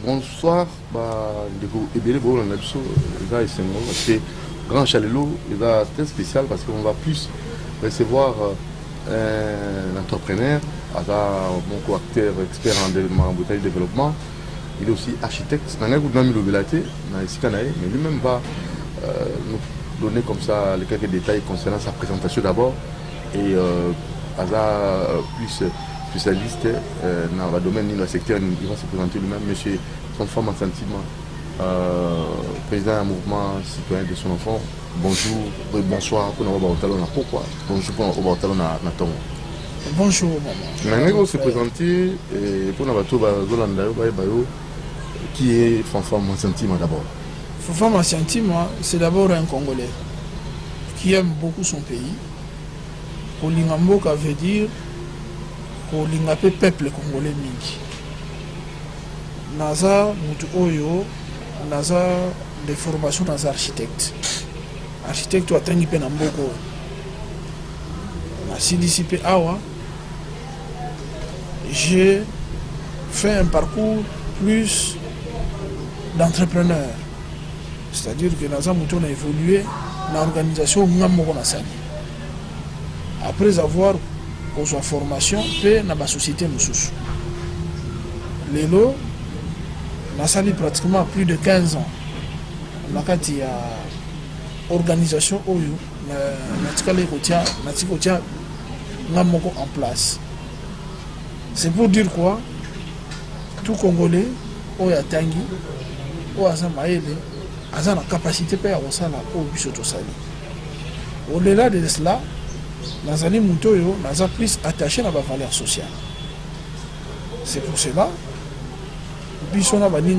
Bonsoir, c'est Grand Chalelo, il est très spécial parce qu'on va plus recevoir un entrepreneur, mon acteur expert en développement. Il est aussi architecte, mais lui-même va nous donner comme ça les quelques détails concernant sa présentation d'abord et plus spécialiste dans le domaine du secteur, il va se présenter lui-même, monsieur son femme en sentiment, président du mouvement citoyen de son enfant. Bonjour, bonsoir, pour nous pourquoi bonjour pour nous bonjour maman. Vous se présenter pour nous qui est Fanfan Sentiment d'abord. Fanfan Sentiment, c'est d'abord un Congolais qui aime beaucoup son pays. Kolingamboka veut dire Kolingape peuple congolais mingi. Naza mutu oyo, naza des formations dans architecte. Architecte ou atangi pe na mboko. Na CDCP awa, j'ai fait un parcours plus d'entrepreneur. C'est-à-dire que Naza Mouton a évolué dans l'organisation Ngamoko Nassani. Après avoir sa formation, puis dans la société Moussous. Lélo, Nassani pratiquement plus de 15 ans. On a dit organisation Oyo, Natikotia Ngamoko en place. C'est pour dire quoi? Tout Congolais, Oya Tangi, Oya Maele, a la capacité de faire ça au Bissot Sali. Au-delà de cela, Nazali Moutoyo n'a plus attaché à la valeur sociale. C'est pour cela que Bissot n'a pas dit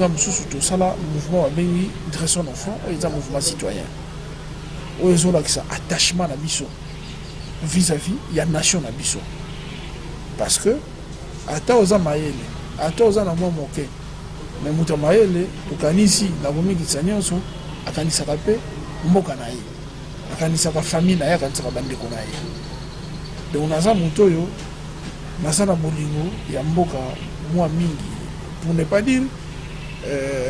que Sala mouvement a béni de son enfant et un mouvement citoyen. Où ils ont attachement à Bissot vis-à-vis il y a nation à Bissot. Parce que à Taoza Maele, à Taoza n'a pas moqué. Mais Mouta Maele, Tukanisi, la Bomi Gitsanyonso, a Kanisa Kape, Mokanaï. A Kanisa famille Naya Kanisa Bande Konaï. Donc, Naza Moutoyo, Naza Bolingo, Yamboka, moi Mingi. Pour ne pas dire,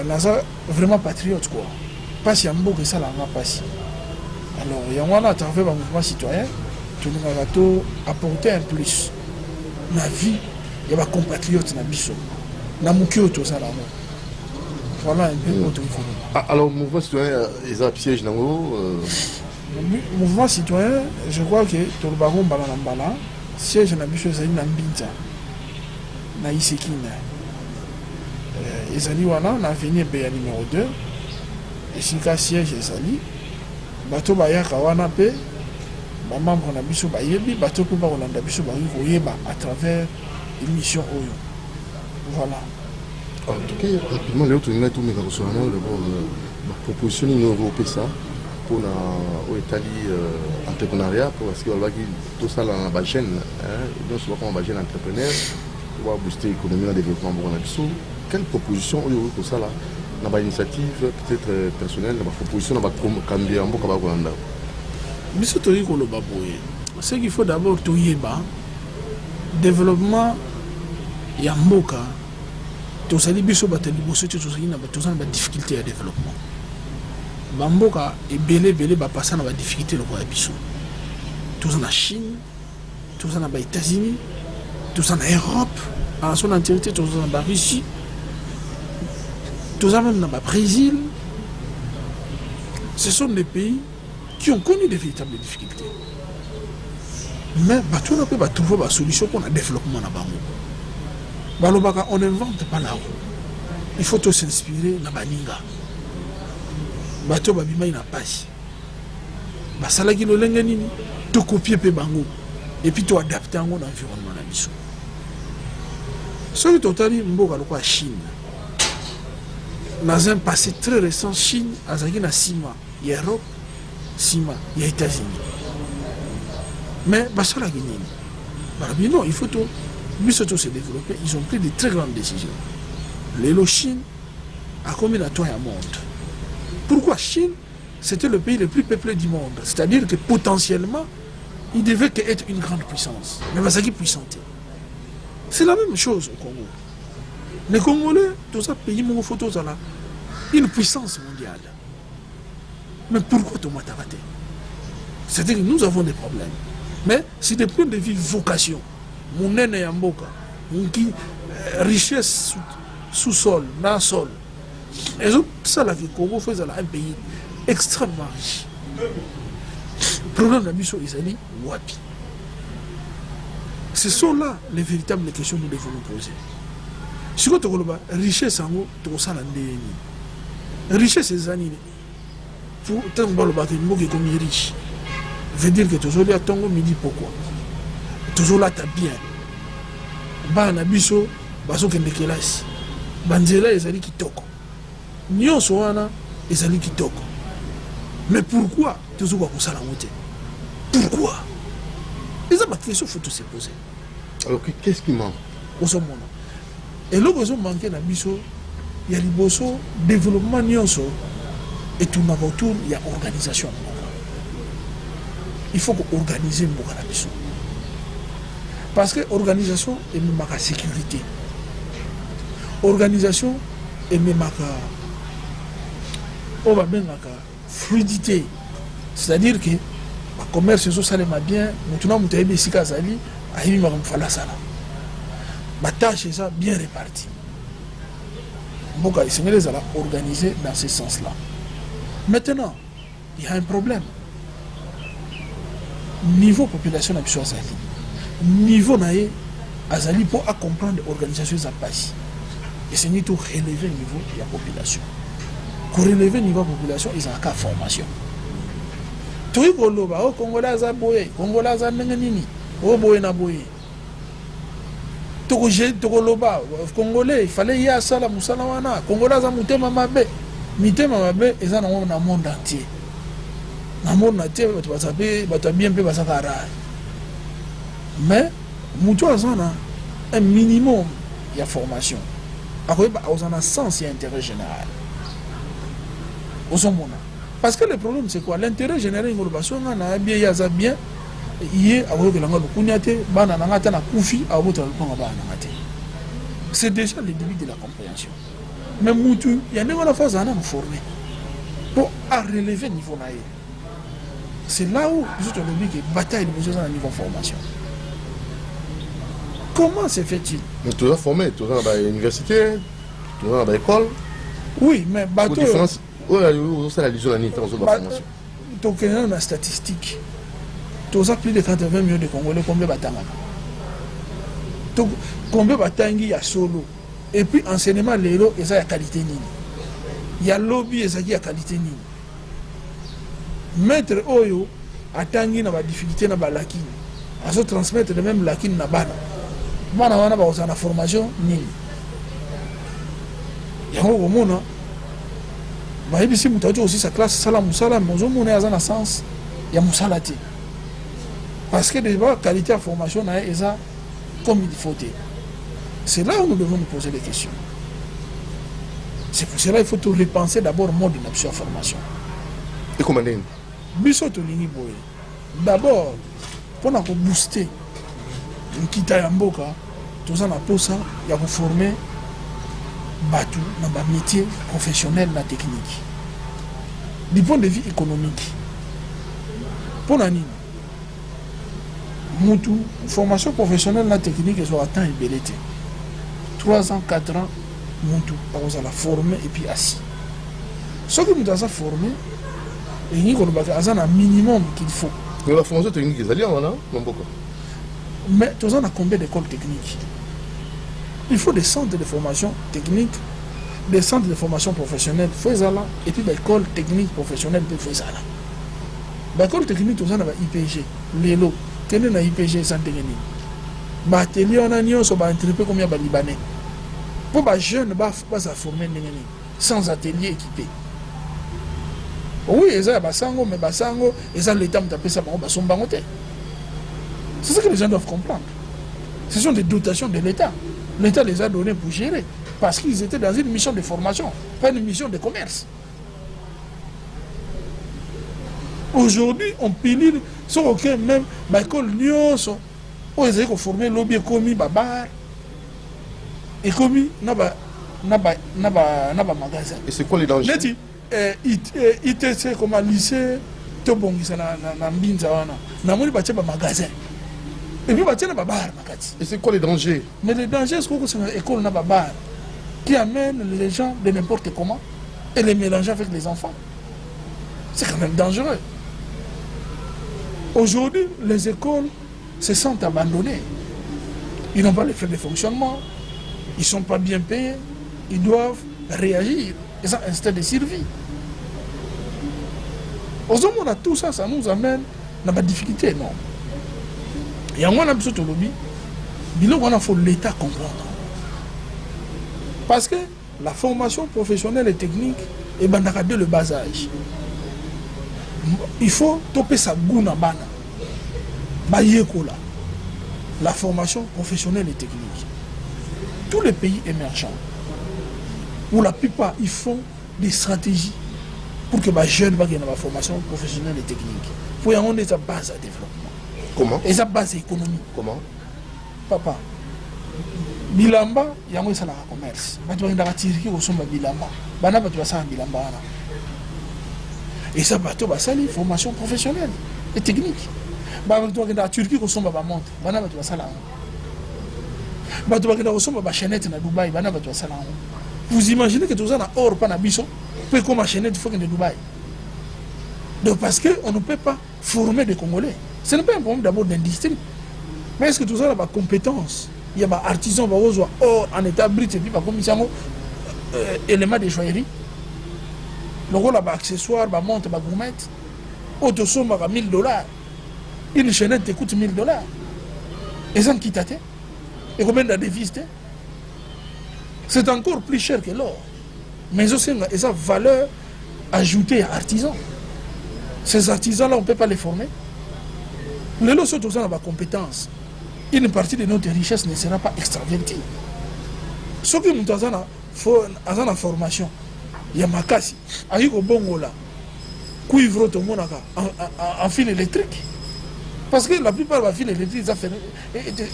Naza vraiment patriote quoi. Pas si Yamboka, ça l'a pas si. Alors, Yamwana, à travers un mouvement citoyen, tu nous as apporté un plus. La vie, il y a des compatriotes dans Bissot. Voilà un peu notre alors, le mouvement citoyen, ils ont piège dans le mouvement citoyen, je crois que tout le baron Balanambala, siège dans Bissot, c'est une ambita. Na Isekina. Ezali wana, na avenue BA numéro 2. Et si le siège est sali, bateau Bayaka wana pe, ma membre na Bissot Bayebi, bateau pe Barolanda Bissot Bayeba à travers une mission Oyo. Voilà. En tout cas, rapidement, les autres, nous avons la proposition de ça pour l'Italie entrepreneuriat, parce que tout ça dans la chaîne, donc c'est comme la chaîne entrepreneur, pour booster l'économie et le développement. Quelle proposition pour ça là, dans l'initiative peut-être personnelle, dans la proposition, dans la cambier en beaucoup de ce qu'il faut d'abord tout développement Yamboka. Tous les biso bateli bosso tous na difficulté à développement. Bamboka et belé ba passer na difficulté le roi biso. Tous en Chine, tous en États-Unis, tous en Europe, en son entièreté tous en Russie, tous en même dans le Brésil. Ce sont des pays qui ont connu de véritables difficultés. Mais on peut trouver une solution pour le développement na bango. On n'invente pas là-haut. Il faut tout s'inspirer dans Baninga. Bato babima ina pasi. Basalaki lo lenga nini, to copier pe bango et puis to adapter en environnement na biso. Celui totali mboka lokwa Chine. Dans un passé très récent, Chine azaki na Sima, Europe, Sima, il y a États-Unis. Mais basalaki nini. Non, il faut tout Bisoto s'est développé, ils ont pris de très grandes décisions. Les Chine a combien de temps à monde? Pourquoi Chine? C'était le pays le plus peuplé du monde. C'est-à-dire que potentiellement, il devait être une grande puissance. Mais Basaki puissante. C'est la même chose au Congo. Les Congolais, tout ça, pays mon photo, ça là, une puissance mondiale. Mais pourquoi tout le monde a raté? C'est-à-dire que nous avons des problèmes. Mais c'est des points de vue vocation. Mon nene Yamboka, qui richesse sous-sol, dans le sol. Et ça, là, le Congo fait un pays extrêmement riche. Le problème de la mission Isali, Wapi. Ce sont là les véritables questions que nous devons nous poser. Si vous avez la richesse, vous avez la richesse, c'est ça. Pour tant que vous avez comme riche, veut dire que toujours là, Tongo me dit pourquoi. Toujours là, tu as bien. Bana biso, baso kende kelasi. Banzela ezali kitoko. Nyonso wana ezali kitoko. Mais pourquoi toujours kwa kusala ngote? Pourquoi? Les questions qu'il faut se poser. Alors qu'est-ce qui manque? Et là, ils ont manqué dans biso, il y a le développement nyonso et tout autour, il y a organisation. Il faut organiser le biso. Parce que l'organisation est même la sécurité. Organisation est même la fluidité. C'est-à-dire que le commerce social est bien, maintenant vous avez des sikazali, il va falloir ça. La tâche est bien répartie. Donc, les Sénégalais sont organisés dans ce sens-là. Maintenant, il y a un problème. Niveau population de Azali. Niveau naïe, Azali pour comprendre l'organisation de Zapachi. Et c'est tout relever le niveau de la population. Pour relever le niveau de la population, ils ont une formation. Tout le monde est Congolais, Congolais, Congolais, Congolais, il fallait y aller à la Moussalawana. Congolais, Mutema Mabe. Mitema Mabe, ils sont dans le monde entier. Dans le monde entier, tu vas bien payer Basakara. Mais, Moutou a un minimum de formation. Après, on a un sens et intérêt général. Parce que le problème, c'est quoi? L'intérêt général, c'est bien. C'est déjà le début de la compréhension. Mais Moutou, il y a une phase à nous former pour relever le niveau. C'est là où nous avons dit que la bataille est besoin d'un niveau de formation. Comment se fait-il? Tu es formé, tu es dans l'université, tu es dans l'école. Oui, mais bateau. Où est la vision de la formation? Tu es dans la statistique. Tu as plus de 80 millions de Congolais, combien de batailles? Combien de batailles il y a solo? Et puis, enseignement, il y a qualité. Il y a lobby, il y a qualité. Maître Oyo, Atangi n'a pas de difficulté, n'a pas de lakin. À se transmettre le même lakin n'a pas. Bana wana ba osana formation nini. Yango komona ba yebisi mutajo aussi sa classe sala musala mozo mona azana sens ya musala te. Parce que déjà qualité de formation na eza comme il faut. C'est là où nous devons nous poser des questions. C'est pour cela qu'il faut tout repenser d'abord le mode de notre formation. Et comment dire? Biso to lingi boye. D'abord pour nous booster Kita Yamboka, tout ça, il y a former Batu dans un métier professionnel, la technique. Du point de vue économique, pour l'année, formation professionnelle, la technique, ils ont atteint une bellité. 3 ans, 4 ans, on a formé et puis assis. Ce que nous avons formé, il y a un minimum qu'il faut. La formation technique, ils allaient en là, mais tout ça, on a combien d'écoles techniques? Il faut des centres de formation technique, des centres de formation professionnelle, et puis des écoles techniques professionnelles, l'école technique, tout ça, on a IPG, l'élo, quel est l'IPG sans technique? L'atelier, on a un entreprise comme il y a des Libanais. Pour les jeunes, ils se former sans atelier équipé. Oui, ils ont Basango, mais Basango, ils ont l'État qui appelle ça Basombangote. C'est ce que les gens doivent comprendre. Ce sont des dotations de l'État. L'État les a donnés pour gérer. Parce qu'ils étaient dans une mission de formation, pas une mission de commerce. Aujourd'hui, on pile sur aucun même l'école Nyonso, où ils ont formé lobby commis babar. Et comme naba magasin. Et c'est quoi les dangers? Neti ITC comme lycée to bongisa na mbinza wana. Na moni ba tcheba magasin. Et puis ba tchela ba bar makati. Et c'est quoi les dangers? Mais les dangers c'est que c'est une école na ba bar qui amène les gens de n'importe comment et les mélanger avec les enfants. C'est quand même dangereux. Aujourd'hui, les écoles se sentent abandonnées. Ils n'ont pas les frais de fonctionnement, ils ne sont pas bien payés, ils doivent réagir. Et ça, instinct de survie. Aujourd'hui, on a tout ça, ça nous amène dans des difficultés énormes. Et en on a besoin de lobby, il faut l'État comprendre. Parce que la formation professionnelle et technique est dès le bas âge. Il faut toper sa gouna bana. La formation professionnelle et technique. Tous les pays émergents, où la plupart, ils font des stratégies pour que les jeunes aient la formation professionnelle et technique. Pour y avoir des bases à développement. Comment? Et sa base économique. Comment? Papa, bilamba, il y a un commerce. Il y a un tirki au sommet bilamba. Il y a un bilamba. Et ça, il y a une formation professionnelle et technique. Il y a un Turquie au sommet monte. Il y a une chaînette à Dubaï. Vous imaginez que tout ça n'a or pas d'habisson, peut comme la chaînette de Dubaï. Donc parce qu'on ne peut pas former des Congolais. Ce n'est pas un problème d'abord d'industrie. Mais est-ce que tout ça a des compétences? Il y a des artisans qui ont or en état brut et puis comme ils ont éléments de joaillerie. Le rôle des accessoires, des montres, des gommettes. Auto somme à $1000. Une chaînette te coûte $1000. Et ça, qui t'attend? Et combien de devises? C'est encore plus cher que l'or. Mais aussi, il y a une valeur ajoutée à artisans. Ces artisans-là, on ne peut pas les former. Les lots sont tous dans la compétence. Une partie de notre richesse ne sera pas extravertie. Ce qui nous a la formation, il y a Makasi, il y a Bongola, cuivre en fil électrique. Parce que la plupart des fils électriques,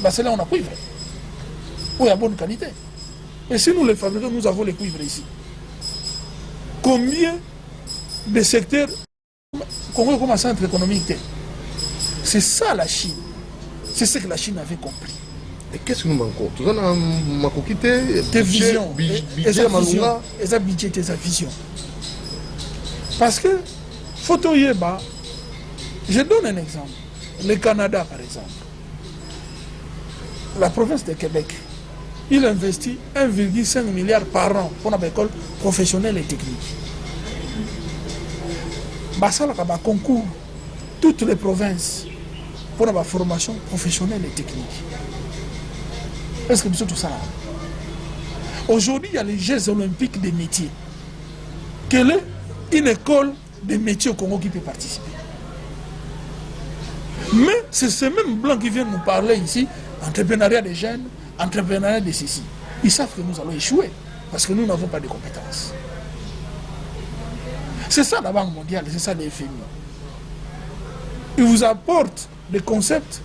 c'est là où on a cuivre. Où il y a bonne qualité. Et si nous les fabriquons, nous avons les cuivres ici. Combien de secteurs Congo comme un centre économique? C'est ça la Chine. C'est ce que la Chine avait compris. Et qu'est-ce que nous manquons? Tout ça, on a quitté tes visions. Et sa budget, et sa vision. Parce que, photo yeba, je donne un exemple. Le Canada, par exemple. La province de Québec, il investit 1,5 milliard par an pour une école professionnelle et technique. Bassala a concours toutes les provinces pour la formation professionnelle et technique. Est-ce que c'est tout ça? Aujourd'hui, il y a les Jeux olympiques des métiers. Quelle est une école de métiers au Congo qui peut participer? Mais c'est ces mêmes blancs qui viennent nous parler ici, entrepreneuriat des jeunes, entrepreneuriat de ceci. Ils savent que nous allons échouer parce que nous n'avons pas de compétences. C'est ça la Banque mondiale, c'est ça les FMI. Ils vous apportent des concepts,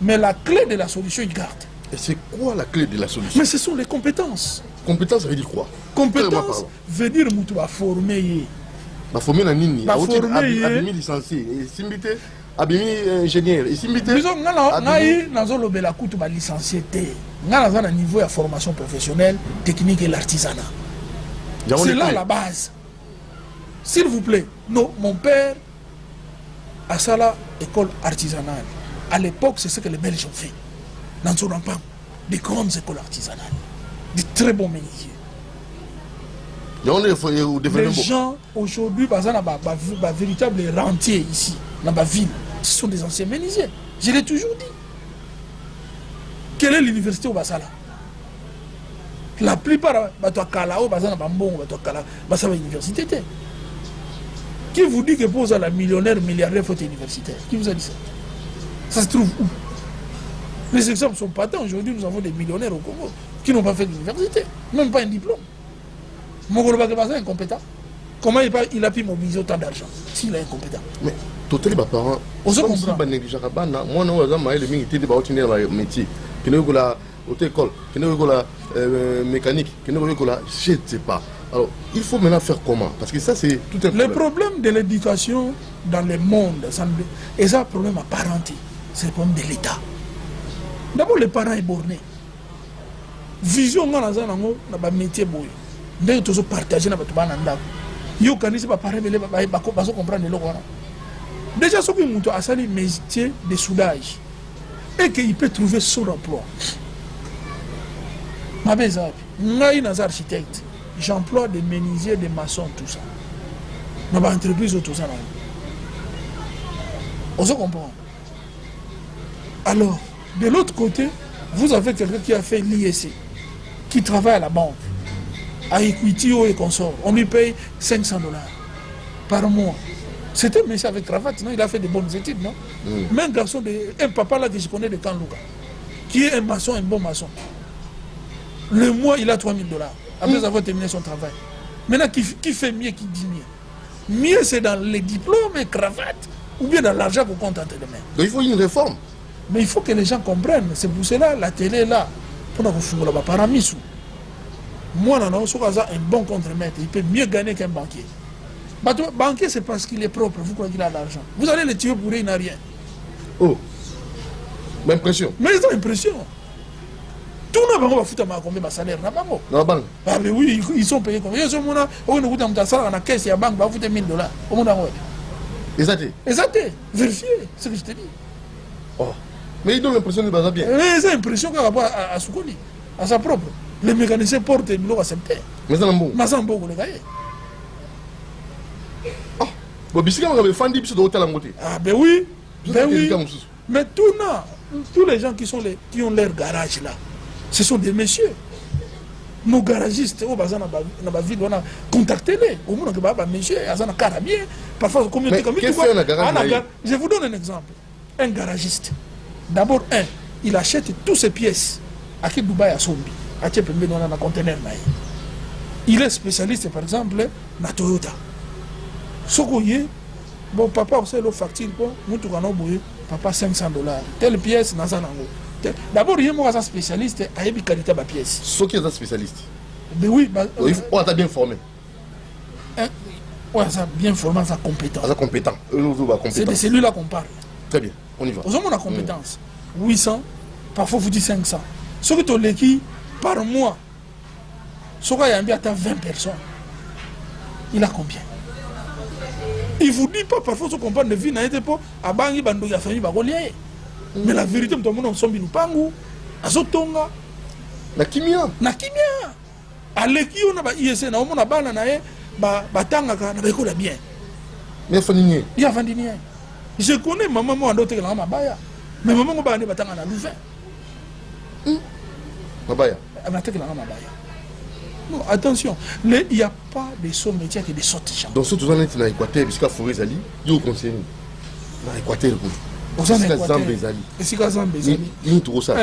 mais la clé de la solution, ils gardent. Et c'est quoi la clé de la solution? Mais ce sont les compétences. Compétence, ça veut dire quoi? Compétence veut dire que tu vas former. Former na nini? Former. Abimi licencié. Simbité, abimi ingénieur. Simbité. Disons, nous avons licencié. Nous avons un niveau de formation professionnelle, technique et l'artisanat. C'est là la base. S'il vous plaît, non, mon père a ça là, école artisanale. À l'époque, c'est ce que les Belges ont fait. Dans son emprunt, des grandes écoles artisanales, des très bons menuisiers. Les gens, aujourd'hui, un véritable rentier ici, dans ma ville, ce sont des anciens menuisiers. Je l'ai toujours dit. Quelle est l'université au Basala? La plupart, l'université. Qui vous dit que pour la millionnaire, milliardaire, il faut être universitaire? Qui vous a dit ça? Ça se trouve où? Les exemples sont patents. Aujourd'hui, nous avons des millionnaires au Congo qui n'ont pas fait d'université, même pas un diplôme. Mongolo est incompétent. Comment il a pu mobiliser autant d'argent s'il est incompétent? Mais totalement les parents, on se comprend. Moi, je suis métier. au école, qui n'est pas la mécanique, qui n'est pas la, je ne sais pas. Alors, il faut maintenant faire comment? Parce que ça, c'est tout un problème. Le problème de l'éducation dans le monde, et ça, un problème apparenté, c'est le problème de l'État. D'abord, les parents sont bornés. Vision, on a un métier. Dès que tu as partagé, tu as partagé. Yo kanisi ba parents ba comprendre le wana. Déjà ce qui monte à ça les métiers de soudage et qu'il peut trouver son emploi. Ma belle ngai nas architecte, j'emploie des menuisiers, des maçons, tout ça. Dans ma entreprise tout ça. On se comprend. Alors, de l'autre côté, vous avez quelqu'un qui a fait l'ISC, qui travaille à la banque, à Equity et consorts. On lui paye $500 par mois. C'était un monsieur avec cravate, non? Il a fait de bonnes études, non? Mais un garçon, un papa là que je connais de Kanlouka, qui est un maçon, un bon maçon. Le mois, il a $3000 après avoir terminé son travail. Maintenant, qui fait mieux, qui dit mieux? Mieux, c'est dans les diplômes et cravates, ou bien dans l'argent qu'on compte entre les mains. Donc il faut une réforme. Mais il faut que les gens comprennent. C'est pour cela la télé est là. Pour nous faire la paramisou. Moi, un bon contre-maître, il peut mieux gagner qu'un banquier. Banquier, c'est parce qu'il est propre, vous croyez qu'il a de l'argent. Vous allez le tuer pour rien, il n'a rien. Oh, l'impression. Mais ils ont l'impression. Tout le monde va foutre combien de salaire. Non, banque. Ah, mais oui, ils sont payés combien. Ils sont payés combien. Ils ont salaire dans la caisse et la banque va foutre $1000. Au monde en Exact. Vérifiez ce que je te dis. Oh. Mais ils ont l'impression de baser bien. Mais ils ont l'impression par rapport à Soukoni, à sa propre. Les mécaniciens portent le lot accepté. Mais ça n'a pas. Mais ça n'a pas les gars. Ah, bon, biscuit, on avait fandi sur l'hôtel à côté. Ah, ben oui. Ben oui. Mais tous les gens qui ont leur garage là, ce sont des messieurs. Nos garagistes, au bazar dans la ville, on a contacté les. Au moins, on a messieurs, ils ont un carabien. Parfois, comme mais qu'est-ce qu'il y a dans un garage? Je vous donne un exemple. Un garagiste. D'abord, il achète toutes ses pièces à qui Dubaï a Sombi. Dans un conteneur. Il est spécialiste, par exemple, dans Toyota. Sokoye, bon, papa, vous savez, le facture, papa, $500. Telle pièce, d'abord, il y a un spécialiste, il y a une qualité de pièce. Ce qui est un spécialiste. Mais oui, on t'a bien formé. Oui, ça bien formé, ça compétent. Ça compétent. C'est de celui-là qu'on parle. Très bien, on y va. Vous avez la compétence. 800, parfois vous dites 500. Ce que tu as l'équipe, par mois, ce qu'il y a 20 personnes, il a combien? Il ne vous dit pas parfois ce qu'on parle de vie, à Bangi, Bando, il y a famille, mais la vérité, tout le monde sombi nous pangu, à Zotonga. Na kimia. À l'équipe, on a ISC, on a bana na batanga na bekola bien. Mais fanini. Il y a fandini. Je connais maman moi d'autres que la mabaya. Mais maman moi bana batanga na Louvain. Mabaya. Non, attention, il n'y a pas de son métier que des sortes de gens. Donc, surtout dans l'Équateur, puisqu'à Forêt-Zali, il y a un conseil. Dans l'Équateur, c'est quoi Zambézali? Il y a tout ça.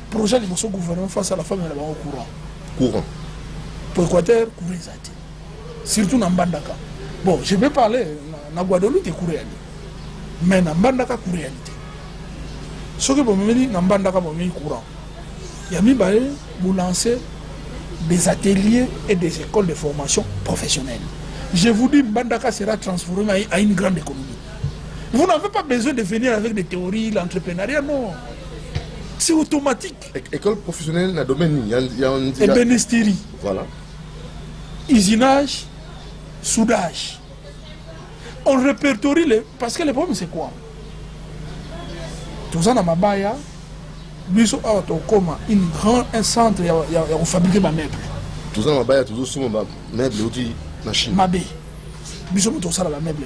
Projet de gouvernement face à la femme, elle est au courant. Courant. Pour l'Équateur, courant. Surtout dans Mbandaka. Bon, je vais parler, dans Guadeloupe, c'est courant. Mais dans Mbandaka, courant. Ce que vous me dites, dans Mbandaka, c'est courant. Il y a mis vous lancer des ateliers et des écoles de formation professionnelle. Je vous dis, Mbandaka sera transformé à une grande économie. Vous n'avez pas besoin de venir avec des théories, l'entrepreneuriat, non. C'est automatique. École professionnelle dans le domaine, il y a un... Ébénisterie. Voilà. Usinage, soudage. On répertorie les... Parce que le problème, c'est quoi? Tout ça dans Mabaya, un centre, on fabrique des meubles. Tout ça dans Mabaya, tout ça dans meubles aussi en Chine. Mabé. Tout ça dans la meuble.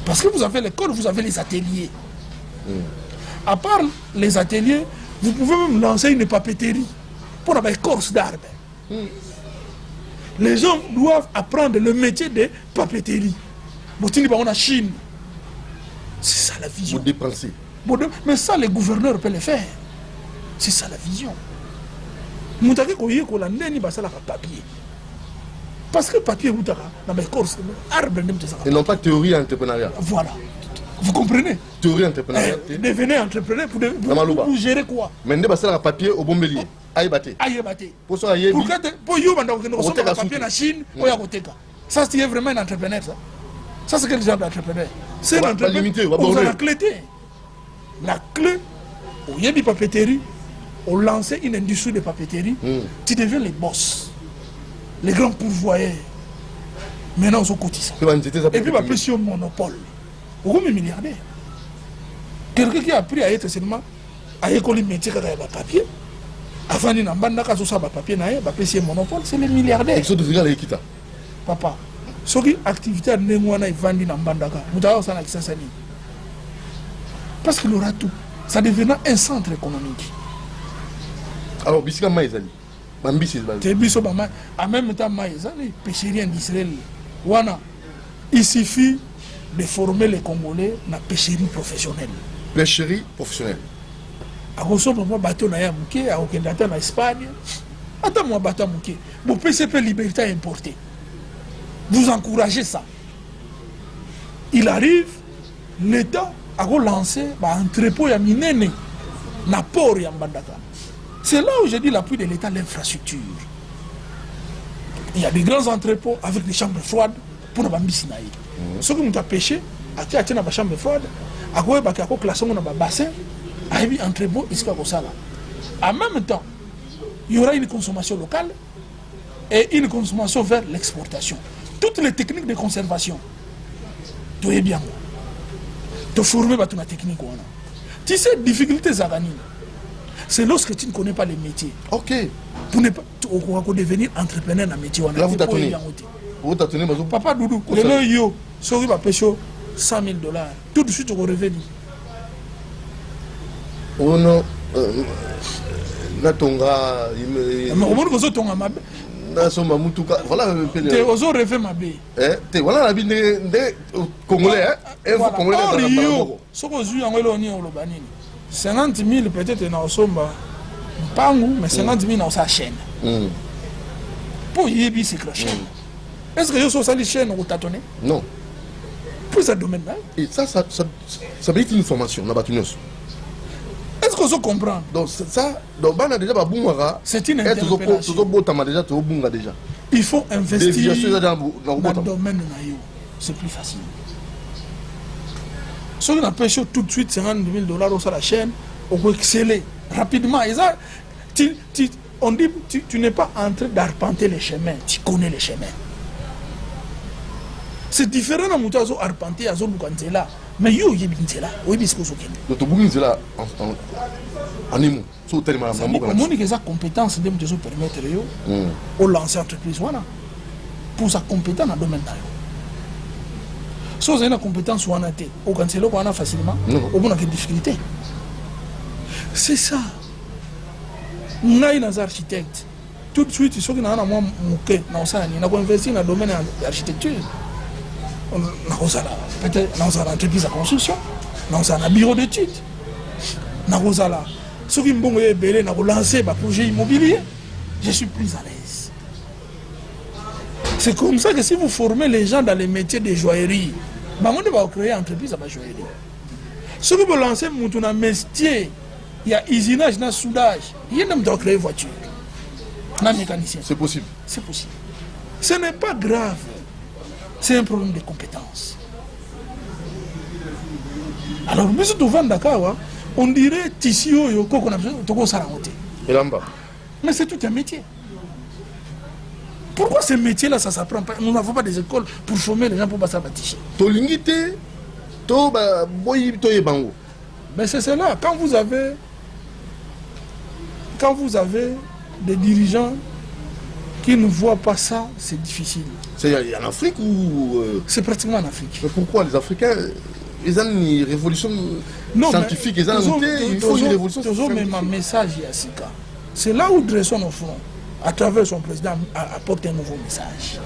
Parce que vous avez l'école, vous avez les ateliers. À part les ateliers, vous pouvez même lancer une papeterie pour avoir une course d'arbres. Les gens doivent apprendre le métier de papeterie. On a Chine. C'est ça la vision. Vous dépensez. Mais ça, les gouverneurs peuvent le faire. C'est ça la vision. Papier. Parce que papier, dans mes courses, arbre, et non pas théorie entrepreneuriale. Voilà. Vous comprenez? Théorie entrepreneuriale. Devenez entrepreneur pour gérer quoi? Mais ne pas un papier au bon bélier. Aïe batté. Pour ça, aïe. Pour you, on a papier en Chine, ou à côté. Ça, c'est vraiment un entrepreneur, ça. Ça, c'est quel genre d'entrepreneur? C'est un entrepreneur. On a la clé. La clé, il y a des papeteries, on lance une industrie de papeterie, tu deviens les boss, les grands pourvoyeurs. Maintenant, on cotise. Et puis, on sur monopole. Pourquoi mes milliardaires? Quelqu'un qui a appris à être seulement à école métier quand il y a papier, avant de faire un papier, un monopole, c'est les milliardaires. Papa, ce qui est activité à Némoana et Vandi Nambandaka, nous avons ça. Parce qu'il aura tout. Ça deviendra un centre économique. Alors, Bissika Maïzali. En même temps, Maïzali, pêcherie industrielle. Il suffit de former les Congolais dans la pêcherie professionnelle. Pêcherie professionnelle. À ressemble à bateau na Yamouké, à Okendata en Espagne. Attends, moi, bateau à Mouké. Vous PCP liberté importée. Vous encouragez ça. Il arrive, l'État a lancé un entrepôt à Minene, na port Yambandaka. C'est là où j'ai dit l'appui de l'État, l'infrastructure. Il y a des grands entrepôts avec des chambres froides pour les bambisinaï. Ceux qui ont pêché, à la chambre froide, à quoi il y a classé dans le bassin, à un entrepôt, en même temps, il y aura une consommation locale et une consommation vers l'exportation. Toutes les techniques de conservation, tu es bien. Tu formes la technique. Tu sais, difficultés c'est lorsque tu ne connais pas les métiers. Ok. Pour ne pas devenir entrepreneur dans le métier. Là, vous t'attendez. Vous t'attendez, Papa Doudou, le yo, sorry, va pêcher $100 000. Tout de suite, on revient. Oh non. Natonga. Voilà un peu. Tu as rêvé ma bé. Voilà la vie des Congolais. Il faut Congolais. Ce que je dis, 50 000 peut-être dans le somba, mais 50 000 dans sa chaîne. Pour y aller, c'est la chaîne. Est-ce que je suis allé chaîne ou tâtonner? Non. Pour ce domaine-là. Et ça veut dire une formation. Est-ce que je comprends? Donc ça, c'est une interpellation. Il faut investir dans le domaine. C'est plus facile. Si on a pêché tout de suite $50 000 sur la chaîne, on peut exceller rapidement. Et ça, on dit tu n'es pas en train d'arpenter les chemins, tu connais les chemins. C'est différent de Moutazo arpenter à zone là. Mais yo y est là, oui bisco sokin. Donc tu bouges là en émo. Sur tellement la mambo. Comment est-ce que compétence de Moutazo permettre yo au lancer entreprise voilà pour sa compétence dans le domaine là. Si vous avez une compétence ou en été, au cancelo qu'on a facilement, au bon a des difficultés. C'est ça. On a des architectes. Tout de suite, ils sont dans un mouquet, on a investi dans le domaine de l'architecture. On a peut-être dans une entreprise de construction, dans un bureau d'études. Ceux qui ont lancé un projet immobilier, je suis plus à l'aise. C'est comme ça que si vous formez les gens dans les métiers de joaillerie, on va créer une entreprise à la joaillerie. Si vous lancez un métier, il y a usinage, il y a soudage, il y a créer une voiture. Un mécanicien. C'est possible. C'est possible. Ce n'est pas grave. C'est un problème de compétences. Alors, mais si tu vas Dakar, on dirait tissu, qu'on a besoin de s'arranger. Et là-bas. Mais c'est tout un métier. Pourquoi ces métiers-là, ça ne s'apprend pas? Nous n'avons pas des écoles pour former les gens pour passer à bâtir. Mais c'est cela. Quand vous avez des dirigeants qui ne voient pas ça, c'est difficile. C'est en Afrique ou... C'est pratiquement en Afrique. Mais pourquoi les Africains, ils ont une révolution scientifique, ils ont il faut une révolution scientifique. Mais mon message ici, c'est là où Dresson au fond, à travers son président, apporte un nouveau message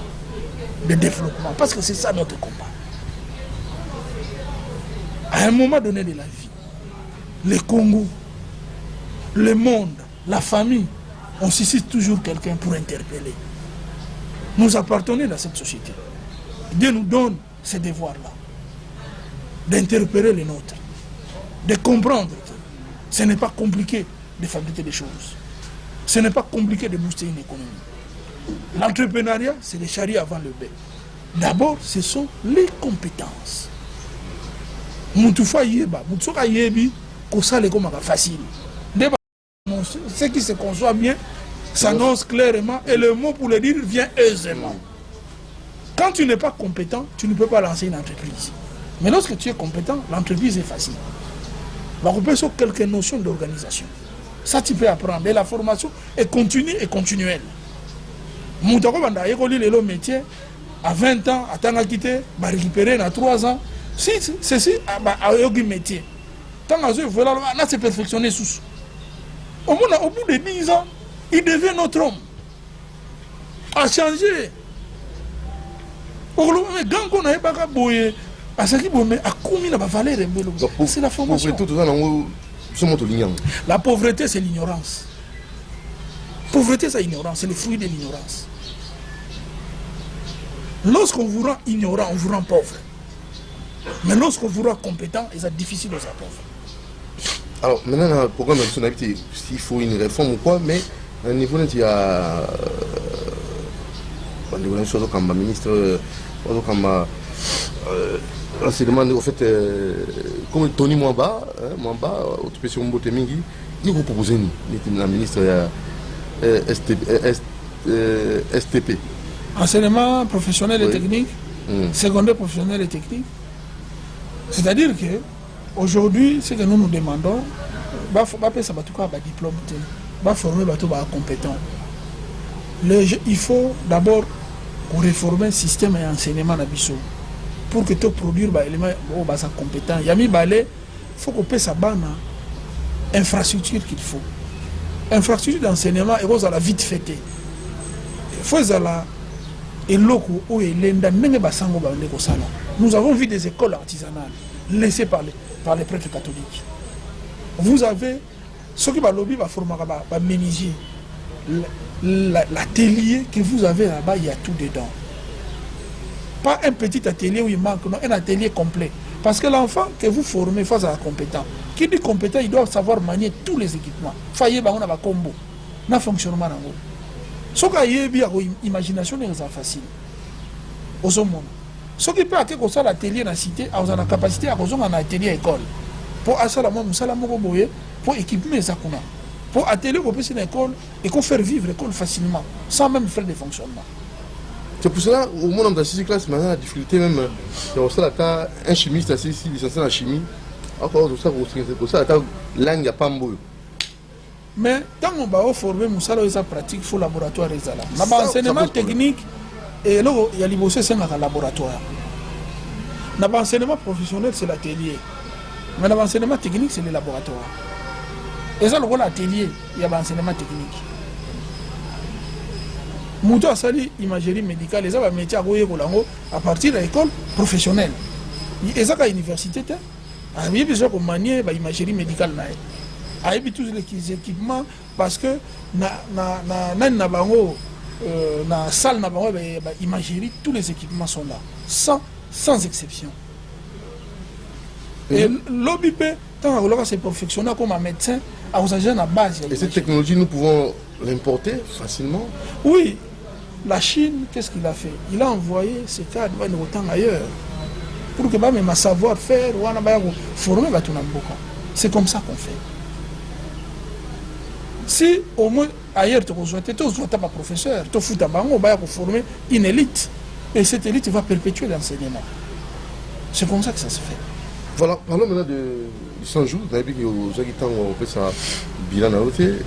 de développement. Parce que c'est ça notre combat. À un moment donné de la vie, le Congo, le monde, la famille, on suscite toujours quelqu'un pour interpeller. Nous appartenons à cette société. Dieu nous donne ces devoirs-là. d'interpréter les nôtres, de comprendre que ce n'est pas compliqué de fabriquer des choses. Ce n'est pas compliqué de booster une économie. L'entrepreneuriat, c'est le chariot avant le bœuf. D'abord, ce sont les compétences. Moutoufa yeba, moutoufa yebi, kosa le comme facile. Ce qui se conçoit bien s'annonce clairement et le mot pour le dire vient aisément. Quand tu n'es pas compétent, tu ne peux pas lancer une entreprise. Mais lorsque tu es compétent, l'entreprise est facile. On peut sur quelques notions d'organisation. Ça, tu peux apprendre. Et la formation est continue et continuelle. Moutako banda yekoli le métier à 20 ans, à temps à quitter, va récupérer à 3 ans. Si ceci a yogi métier. Tant que je veux là, c'est perfectionné sous. Au bout de 10 ans, il devient notre homme. A changé. Mais quand on a pas boyé, à ce qui a commis la valeur, c'est la formation. La pauvreté, c'est l'ignorance. Pauvreté, c'est l'ignorance, c'est le fruit de l'ignorance. Lorsqu'on vous rend ignorant, on vous rend pauvre. Mais lorsqu'on vous rend compétent, c'est difficile de être pauvre. Alors, maintenant, le programme de son habitude, s'il faut une réforme ou quoi, mais à un niveau, il y a des choses comme le ministre, comme c'est demandé, au fait, comme Tony Mwamba, au Mingi, il vous propose la ministre STP. Enseignement professionnel et technique, secondaire professionnel et technique. C'est-à-dire que aujourd'hui, ce que nous nous demandons, c'est un diplôme, former des compétents. Il faut d'abord réformer le système d'enseignement pour que tu produise des éléments compétents. Il faut qu'on puisse avoir l'infrastructure qu'il faut. Infrastructure d'enseignement est la vite faite. Il faut nous avons vu des écoles artisanales laissées par les prêtres catholiques. Vous avez ce qui va lobby va former va méniser l'atelier que vous avez là-bas, il y a tout dedans. Pas un petit atelier où il manque, non, un atelier complet. Parce que l'enfant que vous formez face à la compétence, qui dit compétent, il doit savoir manier tous les équipements. Faye on a un combo, un fonctionnement. Ce qui est imagination est facile. Au monde. Ce qui peut être que l'atelier dans la cité, a la capacité à avoir un atelier à l'école. Pour pour équiper les akuna. Pour atelier pour une école et qu'on faire vivre l'école facilement, sans même faire des fonctionnements. C'est pour cela, au monde de la 6e classe, maintenant, la difficulté même, un chimiste assis ici, licencié en chimie, encore tout ça, pour ça, la langue n'a pas de. Mais tant qu'on va former Moussala, pratique, il faut laboratoire. Dans l'enseignement technique, et là, il y a les laboratoire. Dans l'enseignement professionnel, c'est l'atelier. Mais dans l'enseignement technique, c'est le laboratoire. Et ça, le rôle atelier, il y a l'enseignement technique. Mouto a sali imagerie médicale, les métiers à partir de l'école professionnelle. Et ça, à l'université, il y a besoin de manier l'imagerie médicale. Il y a tous les équipements parce que dans la salle d'imagerie, tous les équipements sont là, sans exception. Et l'OBP, tant que c'est perfectionné comme un médecin, à la base. Et cette technologie, nous pouvons l'importer facilement? Oui. La Chine, qu'est-ce qu'il a fait? Il a envoyé ces cadres autant ailleurs pour que même savoir-faire ou former. C'est comme ça qu'on fait. Si au moins ailleurs tu n'es pas professeur, tu vas former une élite et cette élite va perpétuer l'enseignement. C'est comme ça que ça se fait. Voilà, parlons maintenant de 100 jours. Vous avez vu que aux habitants ont fait ça bilan à l'autre. Vous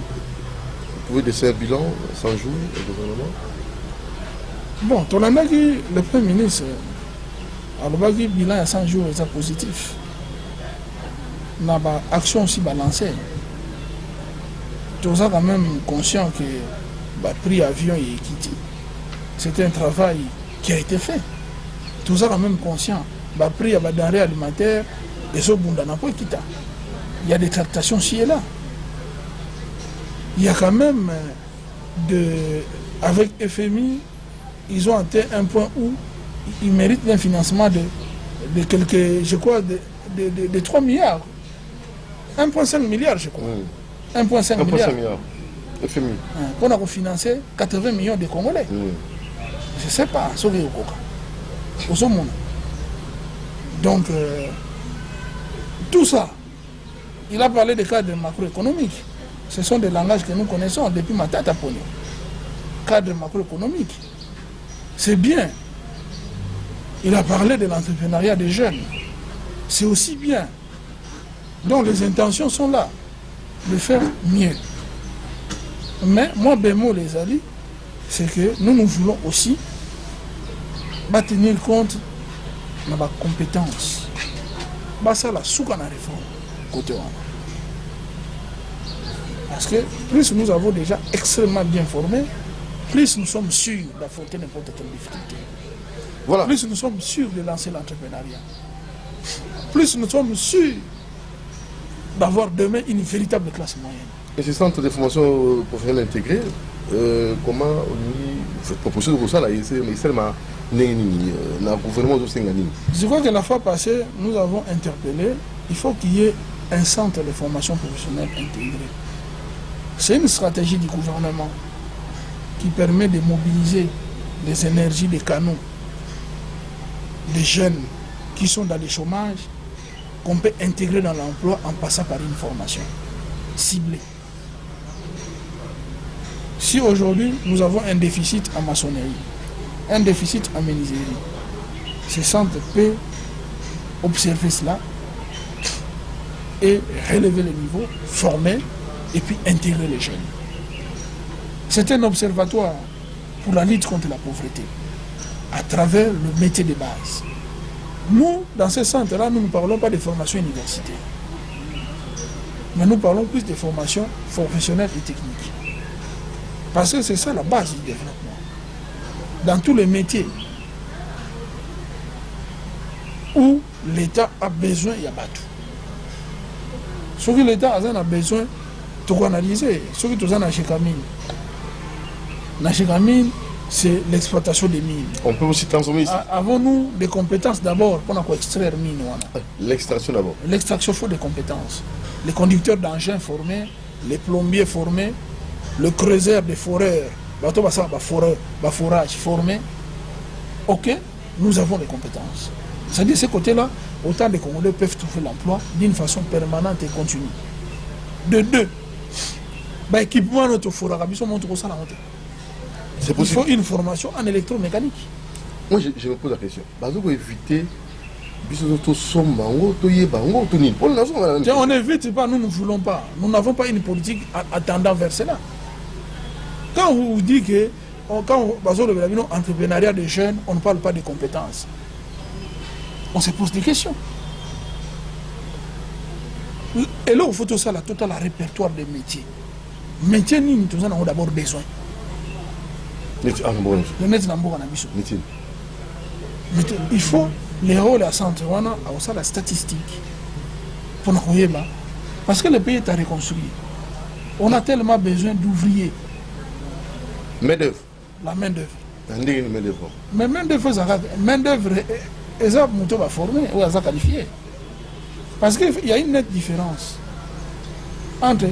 pouvez dessiner un bilan 100 jours au gouvernement? Bon, ton dit le Premier ministre, alors le bilan à 100 jours est positif. On a une action aussi balancée. Tout ça quand même conscient que le prix avion est quitté. C'était un travail qui a été fait. Tout ça quand même conscient. Le prix à denrées alimentaires et ce bunda n'a pas quitté. Il y a des tractations ci et là. Il y a quand même avec FMI, ils ont atteint un point où ils méritent un financement de de quelques, je crois, de 3 milliards. 1,5 milliard, je crois. 1,5 milliard. FMI. On a refinancé 80 millions de Congolais. Je ne sais pas, au monde. Donc, tout ça, il a parlé des cadres macroéconomiques. Ce sont des langages que nous connaissons depuis Matata Ponyo. Cadre macroéconomique. C'est bien. Il a parlé de l'entrepreneuriat des jeunes. C'est aussi bien. Donc les intentions sont là, de faire mieux. Mais moi, bémol les alliés, c'est que nous voulons aussi tenir compte de ma compétence. Ça la souka na réforme côté wana. Parce que plus nous avons déjà extrêmement bien formé, plus nous sommes sûrs d'affronter n'importe quelle difficulté. Voilà. Plus nous sommes sûrs de lancer l'entrepreneuriat. Plus nous sommes sûrs d'avoir demain une véritable classe moyenne. Et ce centre de formation professionnelle intégrée, comment on fait proposition de ça là, c'est le gouvernement de Sénganine. Je crois que la fois passée, nous avons interpellé, il faut qu'il y ait un centre de formation professionnelle intégré. C'est une stratégie du gouvernement qui permet de mobiliser les énergies des canaux des jeunes qui sont dans le chômage, qu'on peut intégrer dans l'emploi en passant par une formation ciblée. Si aujourd'hui nous avons un déficit en maçonnerie, un déficit en menuiserie, ce centre peut observer cela et relever le niveau, former et puis intégrer les jeunes. C'est un observatoire pour la lutte contre la pauvreté à travers le métier de base. Nous, dans ce centre-là, nous ne parlons pas de formation universitaire, mais nous parlons plus de formation professionnelle et technique. Parce que c'est ça la base du développement. Dans tous les métiers où l'État a besoin, il y a tout. Ce que l'État a besoin, tout analyser. Ce que tout ça, Nachekamine, c'est l'exploitation des mines. On peut aussi transformer ici. Avons-nous des compétences d'abord pour extraire les mines? L'extraction d'abord. L'extraction, il faut des compétences. Les conducteurs d'engins formés, les plombiers formés, le creuseur des foreurs, forage formé. Ok, nous avons des compétences. C'est-à-dire, ce côté-là, autant de Congolais peuvent trouver l'emploi d'une façon permanente et continue. De deux, équipement notre forage, il faut une formation en électromécanique. Moi, je me pose la question. Pour éviter, on n'évite pas, nous ne voulons pas. Nous n'avons pas une politique attendant vers cela. Quand vous dites que, quand on parle de l'entrepreneuriat des jeunes, on ne parle pas de compétences. On se pose des questions. Et là, il faut tout ça, total répertoire des métiers. Métiers, nous avons d'abord besoin. Il faut les rôles à centre, on a la statistique. Pour nous, parce que le pays est à reconstruire. On a tellement besoin d'ouvriers. Main-d'œuvre. La main-d'œuvre. Mais main-d'œuvre, ils ont formé ou ils ont qualifié. Parce qu'il y a une nette différence entre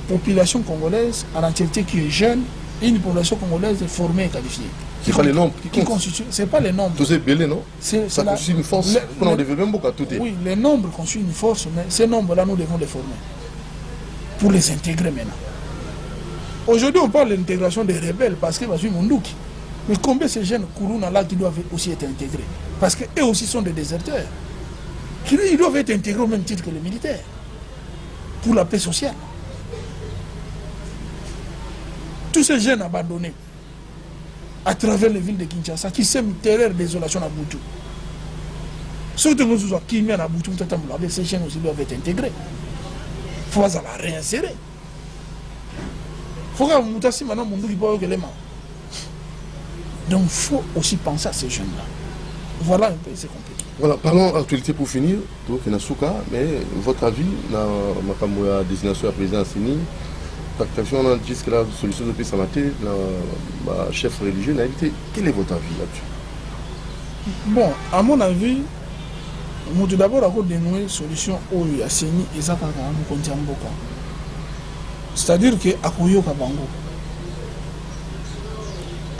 population congolaise en entièreté qui est jeune et une population congolaise formée et qualifiée. C'est pas les nombres qui constituent. C'est pas les nombres. Tout c'est belé, non? Ça constitue une force. On devait même beaucoup à tout. Oui, les nombres constituent une force, mais ces nombres-là, nous devons les former pour les intégrer maintenant. Aujourd'hui, on parle de l'intégration des rebelles parce que c'est Mondouki. Mais combien ces jeunes Kourouna-là qui doivent aussi être intégrés? Parce qu'eux aussi sont des déserteurs. Ils doivent être intégrés au même titre que les militaires pour la paix sociale. Tous ces jeunes abandonnés à travers les villes de Kinshasa qui sèment terreur et désolation à Boutou. Surtout nous sommes qui à Boutou, ces jeunes aussi doivent être intégrés. Il faut la réinsérer. Il faut que Moutassy maintenant Mondouki boit que les mains. Donc il faut aussi penser à ces jeunes-là. Voilà un peu ces compétences. Voilà, parlons actualité pour finir. Mais votre avis, dans ma destination à la présidence, on a dit que la solution de paix, ça m'a été, le chef religieux n'a été. Quel est votre avis là-dessus? Bon, à mon avis, nous devons d'abord dénouer une solution où il y a Séni et ça c'est-à-dire que Akoyoka Bango,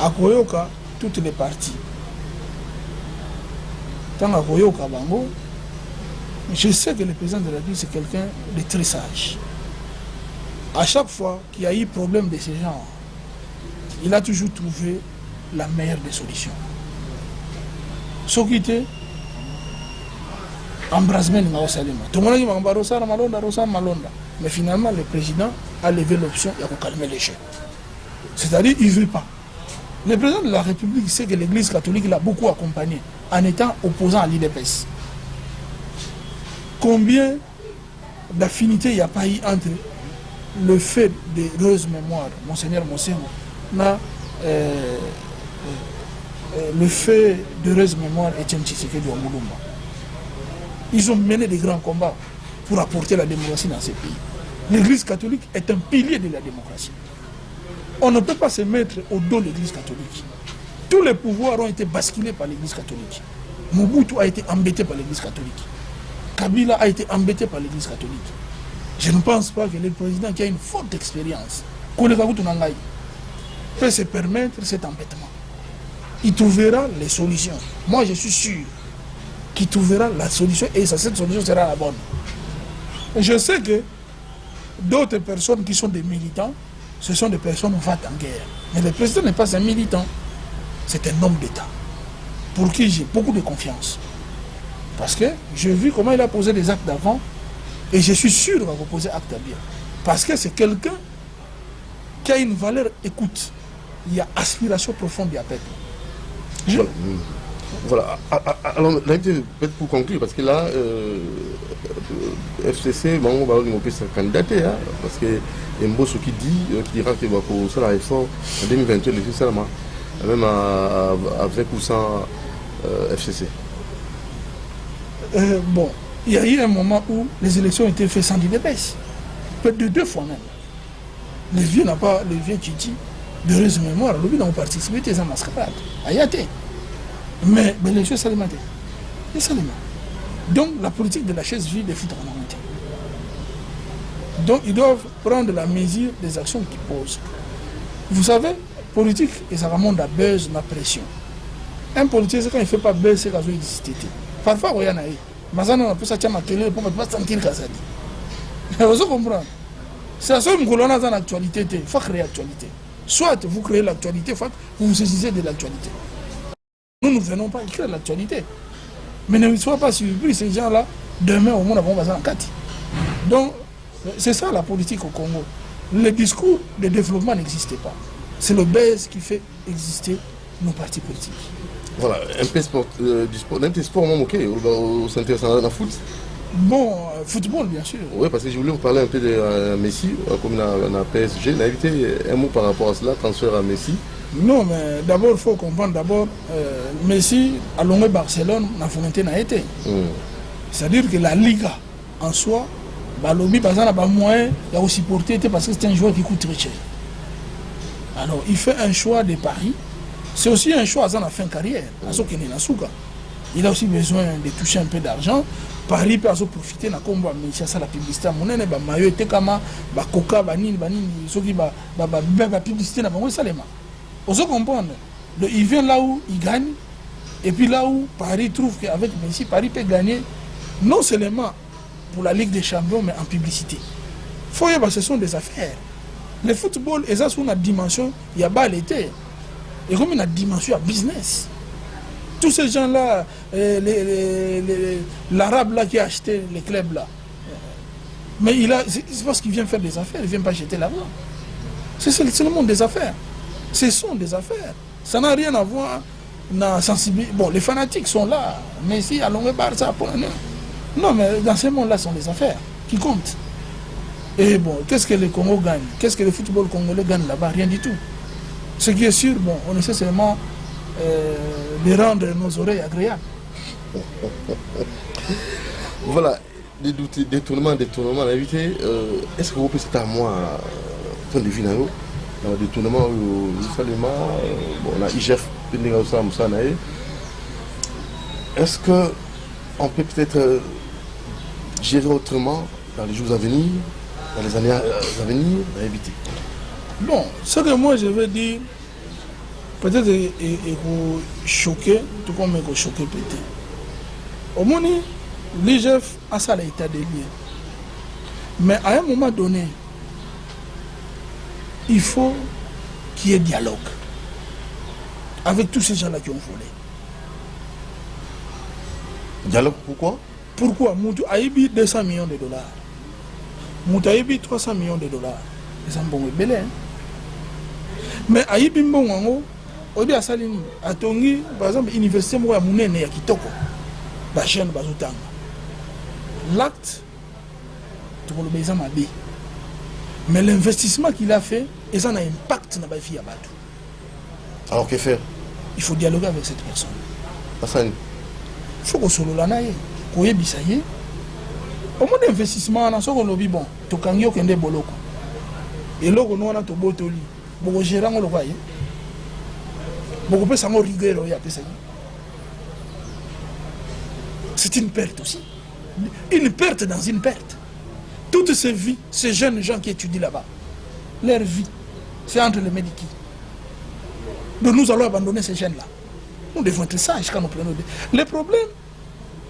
Akoyoka toutes les parties. Tant Akoyoka Bango, je sais que le président de la République c'est quelqu'un de très sage. À chaque fois qu'il y a eu problème de ce genre, il a toujours trouvé la meilleure des solutions. Ce qui était embrasement de Salima. Tout le monde dit Malonda. Mais finalement, le président a levé l'option de calmer les jeux. C'est-à-dire qu'il ne veut pas. Le président de la République sait que l'Église catholique l'a beaucoup accompagné en étant opposant à l'IDPS. Combien d'affinités il n'y a pas eu entre le fait de heureuse mémoire, Monseigneur Monsemo, le fait d'heureuse mémoire Etienne Tshisekedi de Omulumba. Ils ont mené des grands combats pour apporter la démocratie dans ces pays. L'Église catholique est un pilier de la démocratie. On ne peut pas se mettre au dos de l'Église catholique. Tous les pouvoirs ont été basculés par l'Église catholique. Mobutu a été embêté par l'Église catholique. Kabila a été embêté par l'Église catholique. Je ne pense pas que le président qui a une forte expérience peut se permettre cet embêtement. Il trouvera les solutions. Moi, je suis sûr qu'il trouvera la solution et cette solution sera la bonne. Et je sais que d'autres personnes qui sont des militants, ce sont des personnes qui vont en guerre. Mais le président n'est pas un militant, c'est un homme d'État pour qui j'ai beaucoup de confiance. Parce que j'ai vu comment il a posé des actes d'avant et je suis sûr qu'il va poser acte à bien. Parce que c'est quelqu'un qui a une valeur écoute. Il y a aspiration profonde du peuple. Voilà. Alors, peut-être pour conclure, parce que là, FCC, on va sa candidature, hein, parce que Mbosso qui dira qu'il va pour la réforme en 2022, même avec ou sans FCC. Bon, il y a eu un moment où les élections ont été faites sans d'IDPS. Peut-être deux fois même. Les vieux n'ont pas, les vieux Titi, de heureuse mémoire, le n'ont participé à la mascarade. Ayate. Mais l'élection est alimentée. Donc la politique de la chaise vide est foutue en amont. Donc ils doivent prendre la mesure des actions qu'ils posent. Vous savez, politique, et ça remonte à buzz, la pression. Un politique, quand il ne fait pas buzz, c'est qu'il a existé. Parfois, il y en a eu. Mais ça, on a pu s'attirer à la télé pour ne pas sentir que ça dit. Vous comprenez? C'est à ce moment-là dans l'actualité, il faut créer l'actualité. Soit vous créez l'actualité, soit vous vous saisissez de l'actualité. Nous ne venons pas écrire l'actualité. Mais ne soyez pas surpris, ces gens-là, demain au monde, vont passer en 4. Donc, c'est ça la politique au Congo. Le discours de développement n'existait pas. C'est le buzz qui fait exister nos partis politiques. Voilà, un peu sport, du sport, un peu sport, ok, au s'intéressant dans le foot. Bon, football, bien sûr. Oui, parce que je voulais vous parler un peu de Messi, comme on a PSG. On a évité un mot par rapport à cela, transfert à Messi. Non, mais d'abord, il faut comprendre, Messi, à Longé Barcelone, la volonté n'a été. C'est-à-dire que la Liga, en soi, lobby, par exemple, n'a pas moyen de aussi porter parce que c'est un joueur qui coûte très cher. Alors, il fait un choix de Paris. C'est aussi un choix à la fin de carrière. Il a aussi besoin de toucher un peu d'argent. Paris peut profiter de la publicité. Coca, publicité. Vous comprenez? Il vient là où il gagne. Et puis là où Paris trouve qu'avec Messi, Paris peut gagner non seulement pour la Ligue des Champions, mais en publicité. Ce sont des affaires. Le football est sur une dimension, il y a pas l'été. Et comme une dimension à business. Tous ces gens-là, l'arabe là qui a acheté les clubs là, mais c'est parce qu'il vient faire des affaires, il ne vient pas acheter l'argent. C'est le monde des affaires. Ce sont des affaires. Ça n'a rien à voir avec sensibilité. Bon, les fanatiques sont là, mais si à Longé Barça, non, mais dans ce monde-là, ce sont les affaires qui comptent. Et bon, qu'est-ce que le Congo gagne? Qu'est-ce que le football congolais gagne là-bas? Rien du tout. Ce qui est sûr, bon, on essaie seulement de rendre nos oreilles agréables. Voilà, des détournements, l'invité. Est-ce que vous pensez à moi, point de vue, détournement, on a IGF, est-ce qu'on peut peut-être gérer autrement dans les jours à venir, dans les années à venir, à éviter? Bon, ce que moi je veux dire, peut-être il faut choquer, tout comme il faut choquer peut-être. Au moins, l'IGF a ça l'état des liens. Mais à un moment donné, il faut qu'il y ait dialogue avec tous ces gens-là qui ont volé. Dialogue, pourquoi? Pourquoi Moutou a eu 200 millions de dollars. Moutou a eu 300 millions de dollars. C'est un bon belé. Mais a eu bon wango, obi asalini atongi par exemple université mo ya munene ya kitoko. Ba jeune bazotanga. L'acte tout le besoin m'a dit. Mais l'investissement qu'il a fait, et ça a un impact dans la vie à Batou. Alors que faire? Il faut dialoguer avec cette personne. Hassan. Il faut qu'on se le lanaye, qu'on ait bisaye. Au moins d'investissement, on a ce qu'on lobby bon. To kangyo kende boloko. Et là, on a to botoli. Beaucoup gérant le voyez. Beaucoup peut s'en rigueur y a ça. C'est une perte aussi. Une perte dans une perte. Toutes ces vies, ces jeunes gens qui étudient là-bas, leur vie, c'est entre les médicaux. Donc nous allons abandonner ces jeunes-là. Nous devons être sages quand nous prenons des... Les problèmes,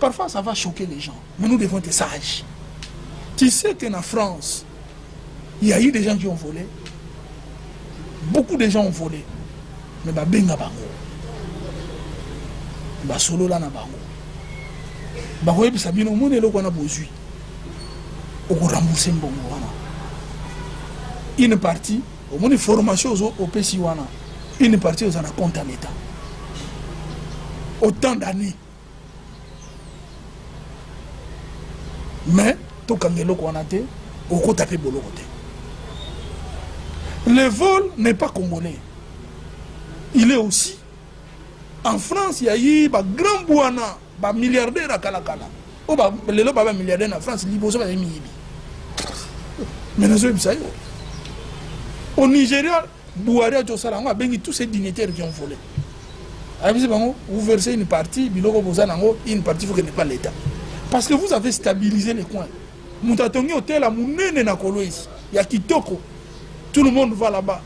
parfois ça va choquer les gens, mais nous devons être sages. Tu sais qu'en France, il y a eu des gens qui ont volé. Beaucoup de gens ont volé. Mais bah benga bango. Bah solo là na bango. Bah ouais bisa bino monde lo kona bozui. Au rembourser mbongo wana. Une partie au moins formation au PC wana. Une partie aux en compte à l'État. Autant d'années. Mais tout kangelo kwana te au ko taper bolo côté. Le vol n'est pas congolais. Il est aussi. En France, il y a eu des grands bouana, des milliardaires à Kalakala. Les gens qui milliardaires en France, ils sont des milliardaires. Mais nous sommes ça. Au Nigeria, Bouhari a tous ces dignitaires qui ont volé. Vous versez une partie, une partie, il faut que ce n'est pas l'État. Parce que vous avez stabilisé les coins. Vous avez un hôtel à Mounene na Kolo ici. Il y a Kitoko. Tout le monde va là-bas.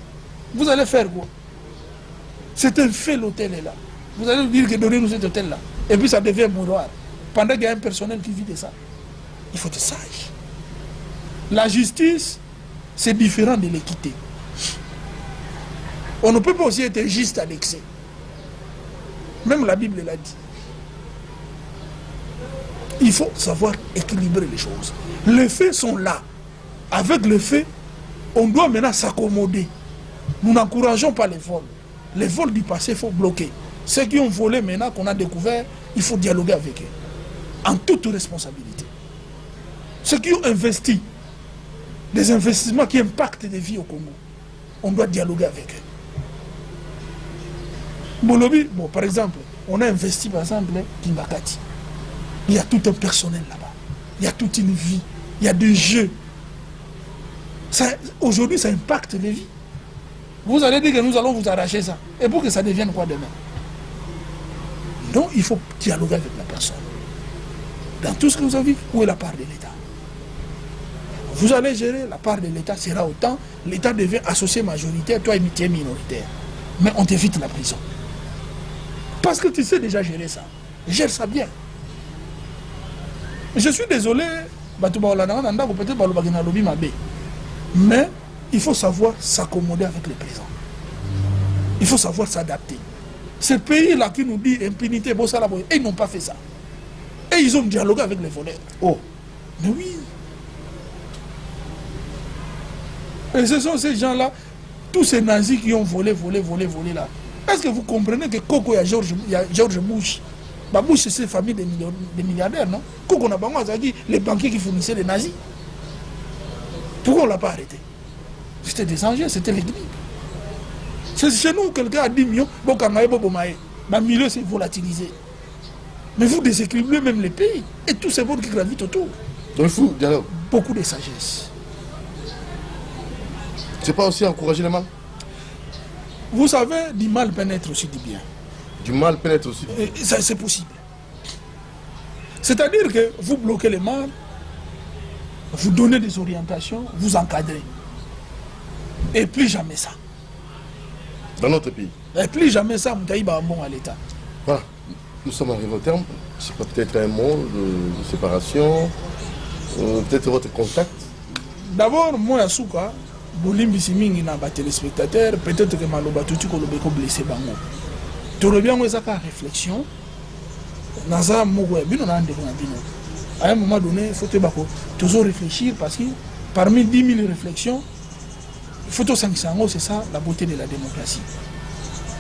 Vous allez faire quoi? C'est un fait, l'hôtel est là. Vous allez dire que donnez-nous cet hôtel-là. Et puis ça devient mouroir. Pendant qu'il y a un personnel qui vit de ça. Il faut être sage. La justice, c'est différent de l'équité. On ne peut pas aussi être juste à l'excès. Même la Bible l'a dit. Il faut savoir équilibrer les choses. Les faits sont là. Avec les faits, on doit maintenant s'accommoder. Nous n'encourageons pas les vols. Les vols du passé, il faut bloquer. Ceux qui ont volé maintenant, qu'on a découvert, il faut dialoguer avec eux. En toute responsabilité. Ceux qui ont investi, des investissements qui impactent des vies au Congo, on doit dialoguer avec eux. Bolobi, bon, par exemple, on a investi par exemple Kimbakati. Il y a tout un personnel là-bas. Il y a toute une vie. Il y a des jeux. Aujourd'hui, ça impacte les vies. Vous allez dire que nous allons vous arracher ça. Et pour que ça devienne quoi demain? Donc, il faut dialoguer avec la personne. Dans tout ce que vous avez, où est la part de l'État? Vous allez gérer, la part de l'État sera autant. L'État devient associé majoritaire, toi, tu es minoritaire. Mais on t'évite la prison. Parce que tu sais déjà gérer ça. Gère ça bien. Je suis désolé, mais il faut savoir s'accommoder avec le présent. Il faut savoir s'adapter. Ces pays-là qui nous disent impunité, ils n'ont pas fait ça. Et ils ont dialogué avec les voleurs. Oh, mais oui. Et ce sont ces gens-là, tous ces nazis qui ont volé là. Est-ce que vous comprenez que Koko et George Bush, Bush c'est une famille de milliardaires, non? Koko n'a pas dit les banquiers qui fournissaient les nazis. Pourquoi on ne l'a pas arrêté? C'était des enjeux, c'était l'équilibre. C'est chez nous, quelqu'un a dit millions, le milieu s'est volatilisé. Mais vous déséquilibrez même les pays et tous ces votes qui gravitent autour. Donc il faut dialogue. Beaucoup de sagesse. C'est pas aussi encourager le mal? Vous savez, du mal pénètre aussi du bien. Du mal pénètre aussi. C'est possible. C'est-à-dire que vous bloquez les mares, vous donnez des orientations, vous encadrez. Et plus jamais ça. Dans notre pays. Et plus jamais ça, Moutaï va bon à l'État. Voilà. Nous sommes arrivés au terme. C'est peut-être un mot de séparation, peut-être votre contact. D'abord, moi, à Souka, Bolimbi Simingi n'a pas téléspectateur, peut-être que Maloba Touti Kolobeko blessé Bango. Tu reviens à sa réflexion. Naza Mogo Bino n'a pas bino. À un moment donné, il faut toujours réfléchir parce que parmi 10 000 réflexions, il faut tout c'est ça la beauté de la démocratie.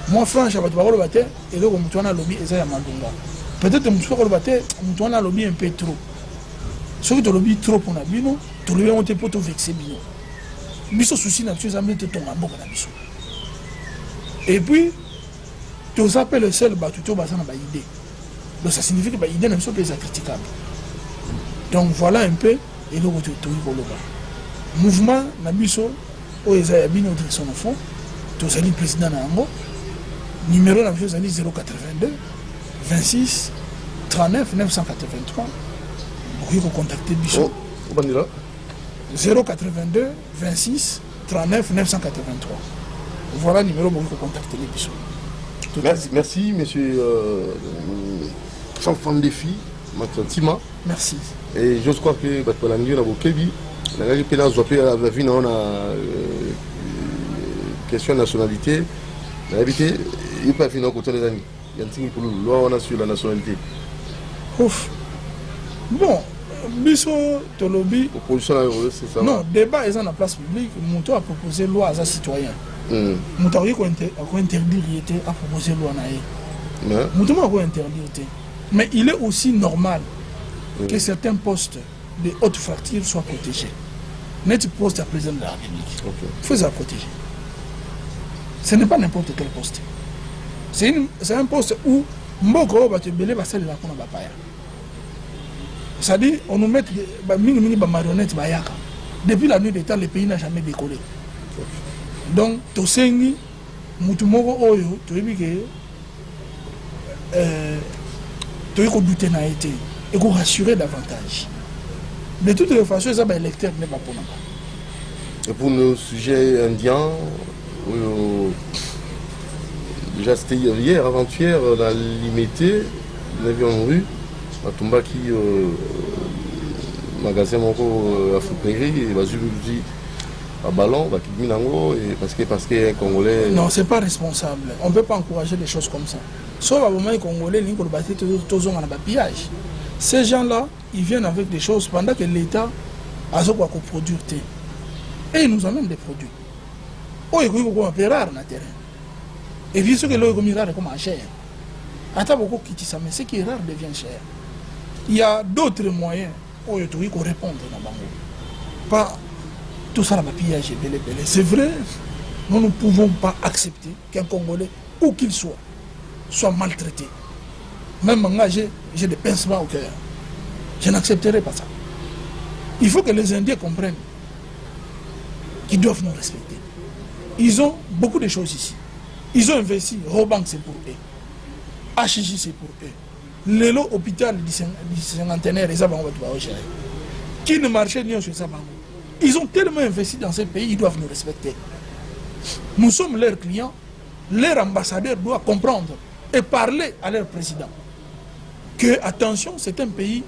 Moi, franchement, je vais te dire, et là, on a lobby et ça, peut-être que je vais lobby un peu trop. Ce que tu lobby trop pour Nabino, tu lobby un peu trop vexé Bino. Biso souci naturel, ça te tombe en bas de biso. Et puis, tu s'appelles le seul batuto basana ba idée. Donc ça signifie que l'idée n'est pas critiquable. Donc voilà un peu, et là, tu es mouvement, Nabiso, où ils ont bien direction au fond, tu es le président Nango, numéro de 082 26 39 983. Vous pouvez contacter Biso. 082 26 39 983. Voilà le numéro pour vous contacter les Biso. Merci, monsieur sans fond défi, Maître Tima. Merci. Et je crois que la nuit, on a beaucoup de question de nationalité. Il n'y a pas fini côté des amis. Il y a un petit peu de loi sur la nationalité. Ouf. Bon, Biso, Tolobi. Opposition, c'est ça. Non, débat est dans la place publique. Mouto a proposé loi à un citoyen. Mouto a interdit à proposer loi à un. Mouto a interdit. Mais il est aussi normal que certains postes de haute fracture soient protégés. Net poste à président de la République. Il faut les protéger. Ce n'est pas n'importe quel poste. C'est un poste où Mboko va te belé va celle la qu'on a pas. C'est-à-dire on nous met mini marionnettes bayaka. Depuis la nuit des temps, le pays n'a jamais décollé. Donc tosengi mutumoko oyo to yebi ke to yiko douter na été et qu'on rassurer davantage. De toute façon, ça va électeur n'est pas pour nous. Et pour nos sujets indiens, déjà c'était hier, avant-hier, dans l'Imité, nous avions en rue, à Tumbaki, magasin à Fouperie, et à Ballon, parce que Congolais. Non, c'est pas responsable. On ne peut pas encourager des choses comme ça. Sauf à un moment, les Congolais, ils ont un pillage. Ces gens-là, ils viennent avec des choses pendant que l'État a ce qu'on produit. Et ils nous amènent des produits. Oh, ils ont un rare dans le terrain. Et vu ce que l'eau est rare, comme cher. Attends beaucoup qui dit ça, mais ce qui est rare devient cher. Il y a d'autres moyens où il faut répondre dans Bango. Pas tout ça, le pillage est belé. C'est vrai, nous ne pouvons pas accepter qu'un Congolais, où qu'il soit maltraité. Même moi, j'ai des pincements au cœur. Je n'accepterai pas ça. Il faut que les Indiens comprennent qu'ils doivent nous respecter. Ils ont beaucoup de choses ici. Ils ont investi. Robank, c'est pour eux. HJ, c'est pour eux. L'élo hôpital du cinquantenaire, qui ne marchait ni sur ça. Ils ont tellement investi dans ce pays, ils doivent nous respecter. Nous sommes leurs clients. Leur ambassadeur doit comprendre et parler à leur président que, attention, c'est un pays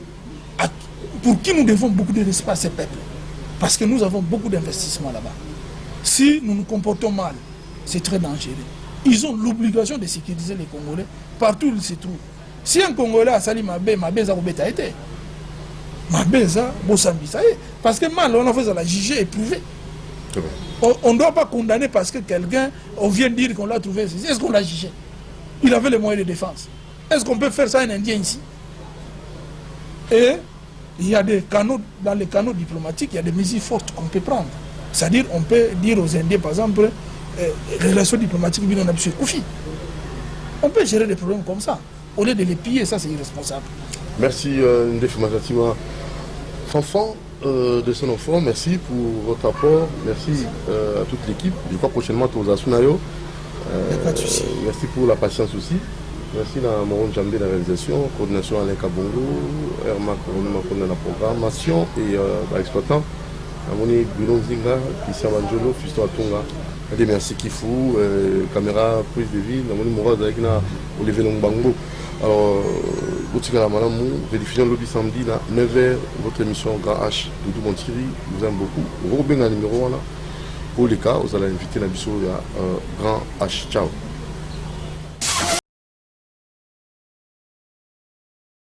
pour qui nous devons beaucoup de respect à ces peuples. Parce que nous avons beaucoup d'investissements là-bas. Si nous nous comportons mal, c'est très dangereux. Ils ont l'obligation de sécuriser les Congolais partout où ils se trouvent. Si un Congolais a sali Mabé, ça a été. Mabé, ça a été. Parce que mal, on a fait la juger et prouver. On ne doit pas condamner parce que quelqu'un, on vient dire qu'on l'a trouvé. Est-ce qu'on l'a jugé? Il avait les moyens de défense. Est-ce qu'on peut faire ça à un Indien ici? Et il y a des canaux, dans les canaux diplomatiques, il y a des mesures fortes qu'on peut prendre. C'est-à-dire, on peut dire aux Indiens, par exemple, les relations diplomatiques, on a M. Koufi. On peut gérer des problèmes comme ça. Au lieu de les piller, ça c'est irresponsable. Merci, Ndefi Matatima. Fanfan de son enfant, merci pour votre apport. Merci à toute l'équipe. Je crois prochainement aux Asunayo. Pas de souci. Merci pour la patience aussi. Merci à Moron Djambé, la réalisation, coordination Alain Kabongo, Herma Koronima, la programmation et l'exploitant. Amoni Bruno Zinga, Christian Banjolo, Fiston Atunga. Merci Kifou, caméra, prise de vie, Amoni Mourad avec Olivier Longbango. Alors, Boutika Malamou, rediffusion lobby samedi, 9h, votre émission Grand H, Doudou Montiri, vous aime beaucoup. Robin à numéro 1, pour les cas, vous allez inviter la biseau à Grand H. Ciao.